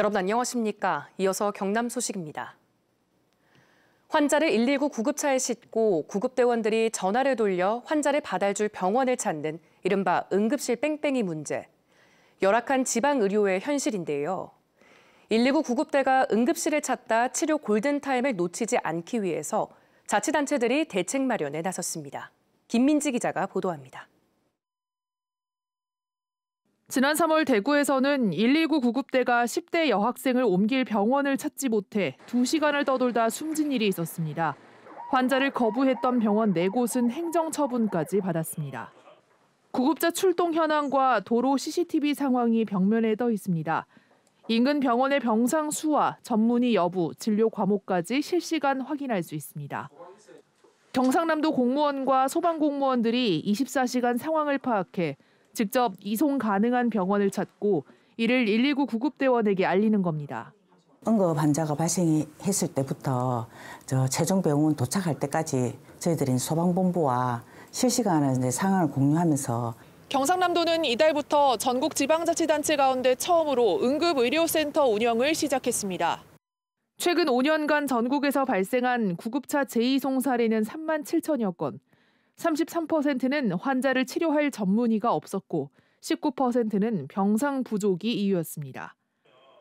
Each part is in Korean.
여러분 안녕하십니까? 이어서 경남 소식입니다. 환자를 119 구급차에 싣고 구급대원들이 전화를 돌려 환자를 받아줄 병원을 찾는 이른바 응급실 뺑뺑이 문제. 열악한 지방의료의 현실인데요. 119 구급대가 응급실을 찾다 치료 골든타임을 놓치지 않기 위해서 자치단체들이 대책 마련에 나섰습니다. 김민지 기자가 보도합니다. 지난 3월 대구에서는 119 구급대가 10대 여학생을 옮길 병원을 찾지 못해 2시간을 떠돌다 숨진 일이 있었습니다. 환자를 거부했던 병원 4곳은 행정처분까지 받았습니다. 구급차 출동 현황과 도로 CCTV 상황이 벽면에 떠 있습니다. 인근 병원의 병상 수와 전문의 여부, 진료 과목까지 실시간 확인할 수 있습니다. 경상남도 공무원과 소방공무원들이 24시간 상황을 파악해 직접 이송 가능한 병원을 찾고 이를 119 구급대원에게 알리는 겁니다. 응급 환자가 발생했을 때부터 최종 병원 도착할 때까지 저희들이 소방본부와 실시간으로 상황을 공유하면서 경상남도는 이달부터 전국 지방자치단체 가운데 처음으로 응급의료센터 운영을 시작했습니다. 최근 5년간 전국에서 발생한 구급차 재이송 사례는 3만 7천여 건. 33%는 환자를 치료할 전문의가 없었고 19%는 병상 부족이 이유였습니다.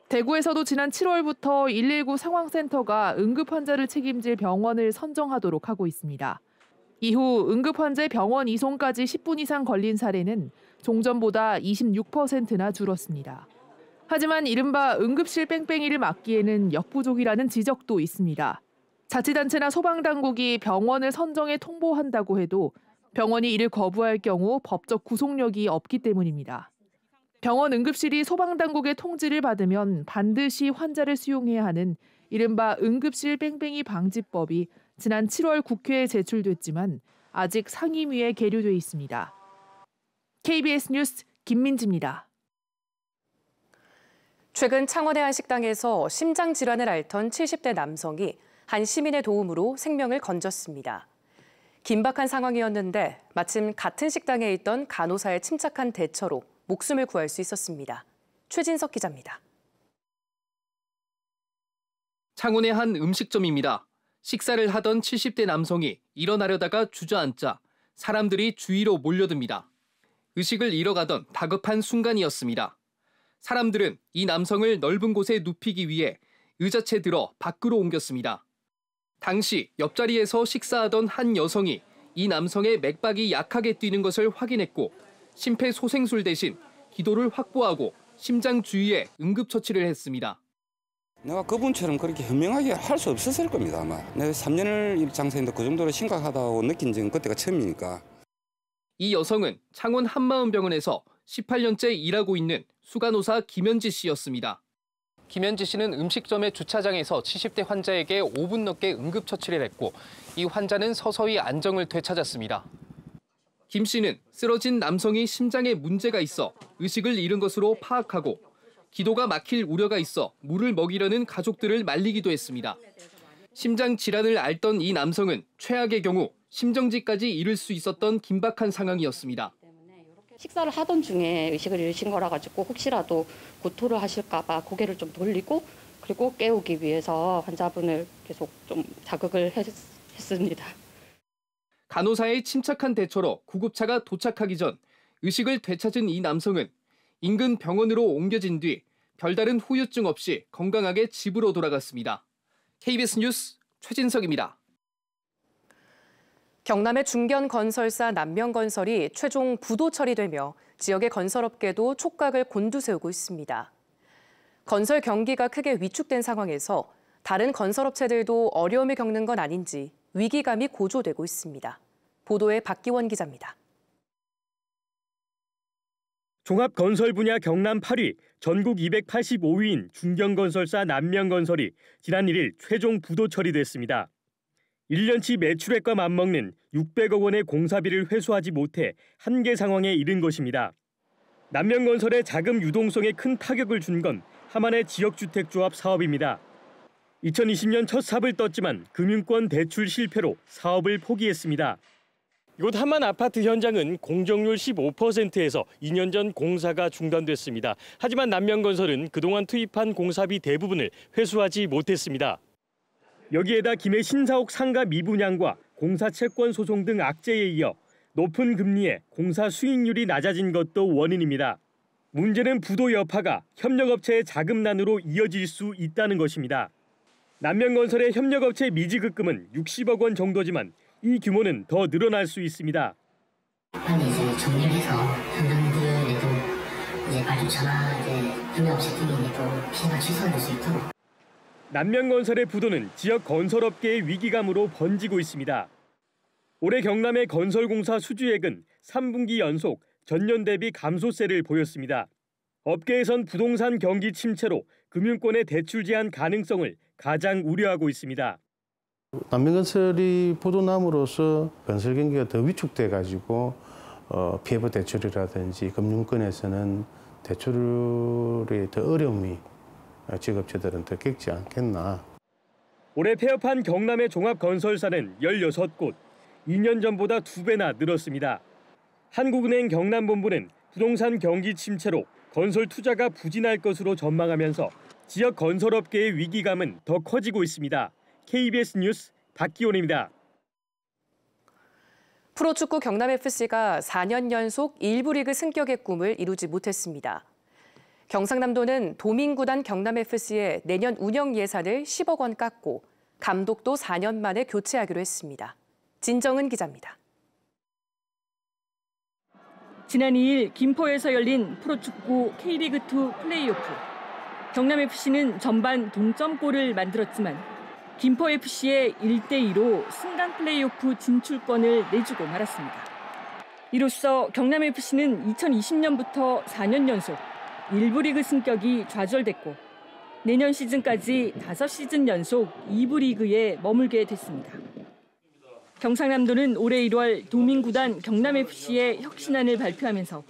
대구에서도 지난 7월부터 119 상황센터가 응급환자를 책임질 병원을 선정하도록 하고 있습니다. 이후 응급환자의 병원 이송까지 10분 이상 걸린 사례는 종전보다 26%나 줄었습니다. 하지만 이른바 응급실 뺑뺑이를 막기에는 역부족이라는 지적도 있습니다. 자치단체나 소방당국이 병원을 선정해 통보한다고 해도 병원이 이를 거부할 경우 법적 구속력이 없기 때문입니다. 병원 응급실이 소방당국의 통지를 받으면 반드시 환자를 수용해야 하는 이른바 응급실 뺑뺑이 방지법이 지난 7월 국회에 제출됐지만 아직 상임위에 계류돼 있습니다. KBS 뉴스 김민지입니다. 최근 창원의 한 식당에서 심장 질환을 앓던 70대 남성이 한 시민의 도움으로 생명을 건졌습니다. 긴박한 상황이었는데 마침 같은 식당에 있던 간호사의 침착한 대처로 목숨을 구할 수 있었습니다. 최진석 기자입니다. 창원의 한 음식점입니다. 식사를 하던 70대 남성이 일어나려다가 주저앉자 사람들이 주위로 몰려듭니다. 의식을 잃어가던 다급한 순간이었습니다. 사람들은 이 남성을 넓은 곳에 눕히기 위해 의자채 들어 밖으로 옮겼습니다. 당시 옆자리에서 식사하던 한 여성이 이 남성의 맥박이 약하게 뛰는 것을 확인했고 심폐소생술 대신 기도를 확보하고 심장 주위에 응급처치를 했습니다. 내가 그분처럼 그렇게 현명하게 할 수 없었을 겁니다, 아마. 내가 3년을 장사했는데 그 정도로 심각하다고 느낀 적은 그때가 처음이니까. 이 여성은 창원 한마음병원에서 18년째 일하고 있는 수간호사 김현지 씨였습니다. 김현지 씨는 음식점의 주차장에서 70대 환자에게 5분 넘게 응급처치를 했고 이 환자는 서서히 안정을 되찾았습니다. 김 씨는 쓰러진 남성이 심장에 문제가 있어 의식을 잃은 것으로 파악하고 기도가 막힐 우려가 있어 물을 먹이려는 가족들을 말리기도 했습니다. 심장 질환을 앓던 이 남성은 최악의 경우 심정지까지 잃을 수 있었던 긴박한 상황이었습니다. 식사를 하던 중에 의식을 잃으신 거라 가지고 혹시라도 구토를 하실까 봐 고개를 좀 돌리고 그리고 깨우기 위해서 환자분을 계속 좀 자극을 했습니다. 간호사의 침착한 대처로 구급차가 도착하기 전 의식을 되찾은 이 남성은 인근 병원으로 옮겨진 뒤 별다른 후유증 없이 건강하게 집으로 돌아갔습니다. KBS 뉴스 최진석입니다. 경남의 중견건설사 남명건설이 최종 부도 처리되며 지역의 건설업계도 촉각을 곤두세우고 있습니다. 건설 경기가 크게 위축된 상황에서 다른 건설업체들도 어려움을 겪는 건 아닌지 위기감이 고조되고 있습니다. 보도에 박기원 기자입니다. 종합건설 분야 경남 8위, 전국 285위인 중견건설사 남명건설이 지난 1일 최종 부도 처리됐습니다. 1년치 매출액과 맞먹는 600억 원의 공사비를 회수하지 못해 한계 상황에 이른 것입니다. 남명건설의 자금 유동성에 큰 타격을 준 건 하만의 지역주택조합 사업입니다. 2020년 첫 삽을 떴지만 금융권 대출 실패로 사업을 포기했습니다. 이곳 한만 아파트 현장은 공정률 15%에서 2년 전 공사가 중단됐습니다. 하지만 남명건설은 그동안 투입한 공사비 대부분을 회수하지 못했습니다. 여기에다 김해 신사옥 상가 미분양과 공사 채권 소송 등 악재에 이어 높은 금리에 공사 수익률이 낮아진 것도 원인입니다. 문제는 부도 여파가 협력업체의 자금난으로 이어질 수 있다는 것입니다. 남명건설의 협력업체 미지급금은 60억 원 정도지만 이 규모는 더 늘어날 수 있습니다. 빨리 이제 정리를 해서 현장들에도 이제 발주처나 협력업체 등에도 피해가 취소될 수 있도록. 남명건설의 부도는 지역 건설업계의 위기감으로 번지고 있습니다. 올해 경남의 건설공사 수주액은 3분기 연속 전년 대비 감소세를 보였습니다. 업계에선 부동산 경기 침체로 금융권의 대출 제한 가능성을 가장 우려하고 있습니다. 남명건설이 부도남으로써 건설 경기가 더 위축돼가지고 피해보 대출이라든지 금융권에서는 대출의 더 어려움이 지역업체들은 더 겪지 않겠나. 올해 폐업한 경남의 종합건설사는 16곳, 2년 전보다 2배나 늘었습니다. 한국은행 경남본부는 부동산 경기 침체로 건설 투자가 부진할 것으로 전망하면서 지역 건설업계의 위기감은 더 커지고 있습니다. KBS 뉴스 박기온입니다. 프로축구 경남FC가 4년 연속 1부 리그 승격의 꿈을 이루지 못했습니다. 경상남도는 도민구단 경남FC의 내년 운영 예산을 10억 원 깎고 감독도 4년 만에 교체하기로 했습니다. 진정은 기자입니다. 지난 2일 김포에서 열린 프로축구 K리그2 플레이오프. 경남FC는 전반 동점골을 만들었지만 김포FC의 1대2로 승강 플레이오프 진출권을 내주고 말았습니다. 이로써 경남FC는 2020년부터 4년 연속 1부 리그 승격이 좌절됐고 내년 시즌까지 5시즌 연속 2부 리그에 머물게 됐습니다. 경상남도는 올해 1월 도민구단 경남FC의 혁신안을 발표하면서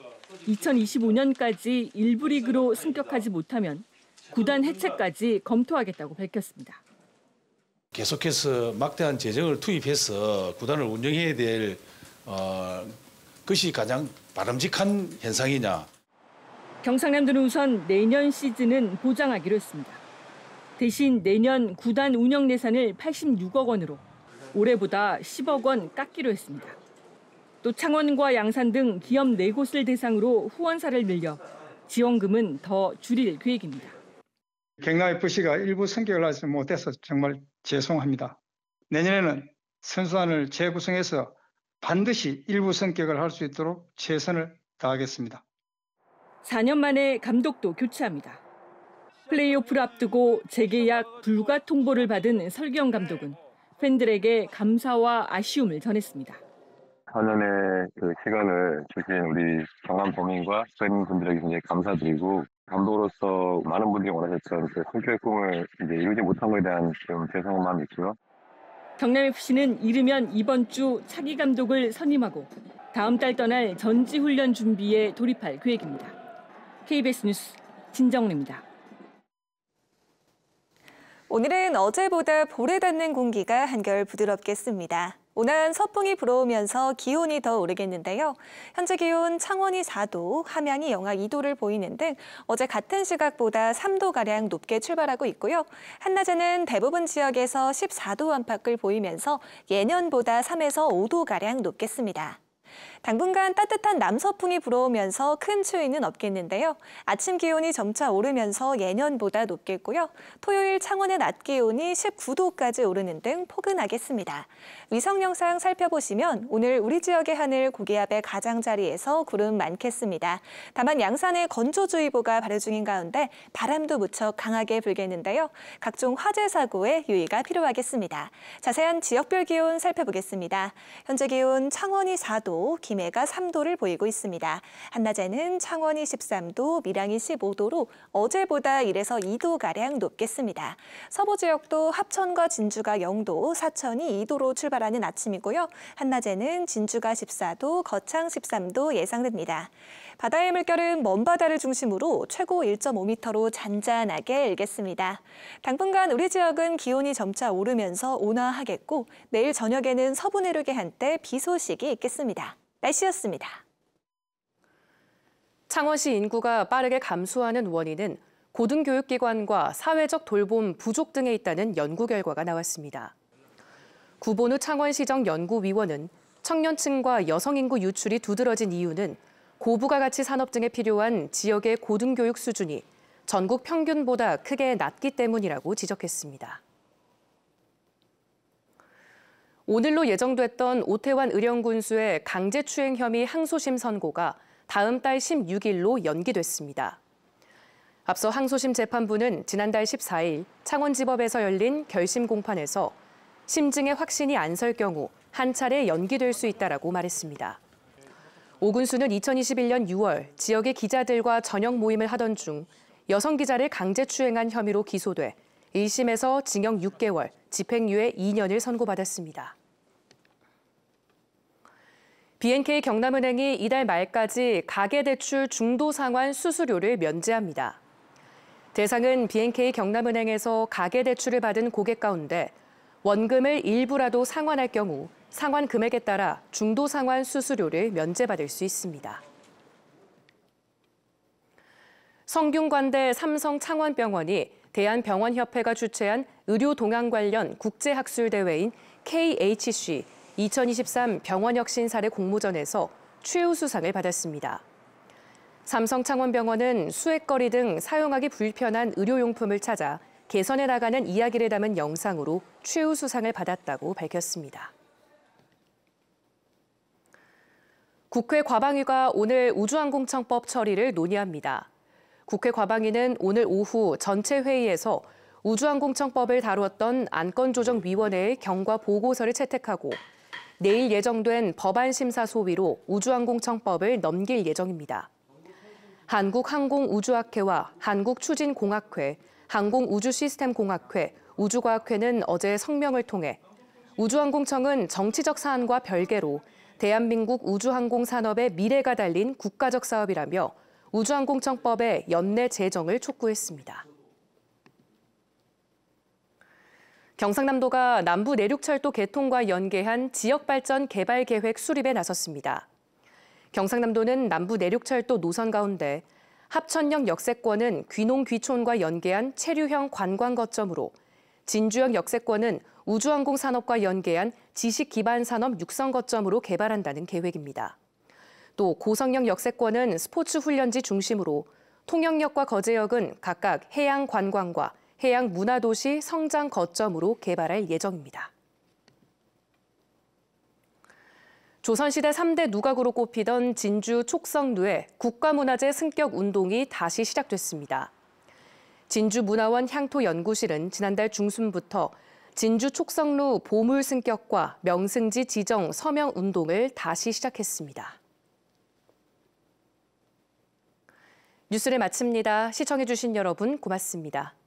2025년까지 1부 리그로 승격하지 못하면 구단 해체까지 검토하겠다고 밝혔습니다. 계속해서 막대한 재정을 투입해서 구단을 운영해야 될 것이 가장 바람직한 현상이냐. 경상남도는 우선 내년 시즌은 보장하기로 했습니다. 대신 내년 구단 운영 예산을 86억 원으로 올해보다 10억 원 깎기로 했습니다. 또 창원과 양산 등 기업 4곳을 대상으로 후원사를 늘려 지원금은 더 줄일 계획입니다. 경남FC가 일부 승격을 하지 못해서 정말 죄송합니다. 내년에는 선수단을 재구성해서 반드시 일부 승격을 할 수 있도록 최선을 다하겠습니다. 4년 만에 감독도 교체합니다. 플레이오프를 앞두고 재계약 불가 통보를 받은 설기영 감독은 팬들에게 감사와 아쉬움을 전했습니다. 4년의 그 시간을 주신 우리 경남 도민과 팬분들에게 굉장히 감사드리고 감독으로서 많은 분들이 원하셨던 그 승격의 꿈을 이제 이루지 못한 것에 대한 좀 죄송한 마음이 있고요. 경남FC는 이르면 이번 주 차기 감독을 선임하고 다음 달 떠날 전지훈련 준비에 돌입할 계획입니다. KBS 뉴스 진정은입니다. 오늘은 어제보다 볼에 닿는 공기가 한결 부드럽겠습니다. 온화한 서풍이 불어오면서 기온이 더 오르겠는데요. 현재 기온 창원이 4도, 함양이 영하 2도를 보이는 등 어제 같은 시각보다 3도가량 높게 출발하고 있고요. 한낮에는 대부분 지역에서 14도 안팎을 보이면서 예년보다 3에서 5도가량 높겠습니다. 당분간 따뜻한 남서풍이 불어오면서 큰 추위는 없겠는데요. 아침 기온이 점차 오르면서 예년보다 높겠고요. 토요일 창원의 낮 기온이 19도까지 오르는 등 포근하겠습니다. 위성 영상 살펴보시면 오늘 우리 지역의 하늘 고기압의 가장자리에서 구름 많겠습니다. 다만 양산에 건조주의보가 발효 중인 가운데 바람도 무척 강하게 불겠는데요. 각종 화재 사고에 유의가 필요하겠습니다. 자세한 지역별 기온 살펴보겠습니다. 현재 기온 창원이 4도, 4도, 김해가 3도를 보이고 있습니다. 한낮에는 창원이 13도, 밀양이 15도로 어제보다 1에서 2도가량 높겠습니다. 서부 지역도 합천과 진주가 0도, 사천이 2도로 출발하는 아침이고요. 한낮에는 진주가 14도, 거창 13도 예상됩니다. 바다의 물결은 먼바다를 중심으로 최고 1.5m로 잔잔하게 일겠습니다. 당분간 우리 지역은 기온이 점차 오르면서 온화하겠고 내일 저녁에는 서부 내륙에 한때 비 소식이 있겠습니다. 날씨였습니다. 창원시 인구가 빠르게 감소하는 원인은 고등교육기관과 사회적 돌봄 부족 등에 있다는 연구 결과가 나왔습니다. 구본우 창원시정 연구위원은 청년층과 여성 인구 유출이 두드러진 이유는 고부가 가치 산업 등에 필요한 지역의 고등교육 수준이 전국 평균보다 크게 낮기 때문이라고 지적했습니다. 오늘로 예정됐던 오태환 의령군수의 강제추행 혐의 항소심 선고가 다음 달 16일로 연기됐습니다. 앞서 항소심 재판부는 지난달 14일 창원지법에서 열린 결심 공판에서 심증의 확신이 안 설 경우 한 차례 연기될 수 있다라고 말했습니다. 오 군수는 2021년 6월 지역의 기자들과 저녁 모임을 하던 중 여성 기자를 강제추행한 혐의로 기소돼 1심에서 징역 6개월, 집행유예 2년을 선고받았습니다. BNK 경남은행이 이달 말까지 가계대출 중도상환 수수료를 면제합니다. 대상은 BNK 경남은행에서 가계대출을 받은 고객 가운데 원금을 일부라도 상환할 경우 상환 금액에 따라 중도상환 수수료를 면제받을 수 있습니다. 성균관대 삼성창원병원이 대한병원협회가 주최한 의료동안 관련 국제학술대회인 KHC 2023 병원혁신사례 공모전에서 최우수상을 받았습니다. 삼성창원병원은 수액거리 등 사용하기 불편한 의료용품을 찾아 개선해 나가는 이야기를 담은 영상으로 최우수상을 받았다고 밝혔습니다. 국회 과방위가 오늘 우주항공청법 처리를 논의합니다. 국회 과방위는 오늘 오후 전체 회의에서 우주항공청법을 다루었던 안건조정위원회의 경과 보고서를 채택하고 내일 예정된 법안 심사 소위로 우주항공청법을 넘길 예정입니다. 한국항공우주학회와 한국추진공학회, 항공우주시스템공학회, 우주과학회는 어제 성명을 통해 우주항공청은 정치적 사안과 별개로 대한민국 우주항공 산업의 미래가 달린 국가적 사업이라며 우주항공청법의 연내 제정을 촉구했습니다. 경상남도가 남부 내륙철도 개통과 연계한 지역발전 개발 계획 수립에 나섰습니다. 경상남도는 남부 내륙철도 노선 가운데 합천역 역세권은 귀농 귀촌과 연계한 체류형 관광 거점으로 진주역 역세권은 우주항공 산업과 연계한 지식 기반 산업 육성 거점으로 개발한다는 계획입니다. 또 고성역 역세권은 스포츠 훈련지 중심으로 통영역과 거제역은 각각 해양 관광과 해양 문화도시 성장 거점으로 개발할 예정입니다. 조선시대 3대 누각으로 꼽히던 진주 촉성루의 국가문화재 승격 운동이 다시 시작됐습니다. 진주문화원 향토연구실은 지난달 중순부터 진주 촉성루 보물 승격과 명승지 지정 서명 운동을 다시 시작했습니다. 뉴스를 마칩니다. 시청해주신 여러분 고맙습니다.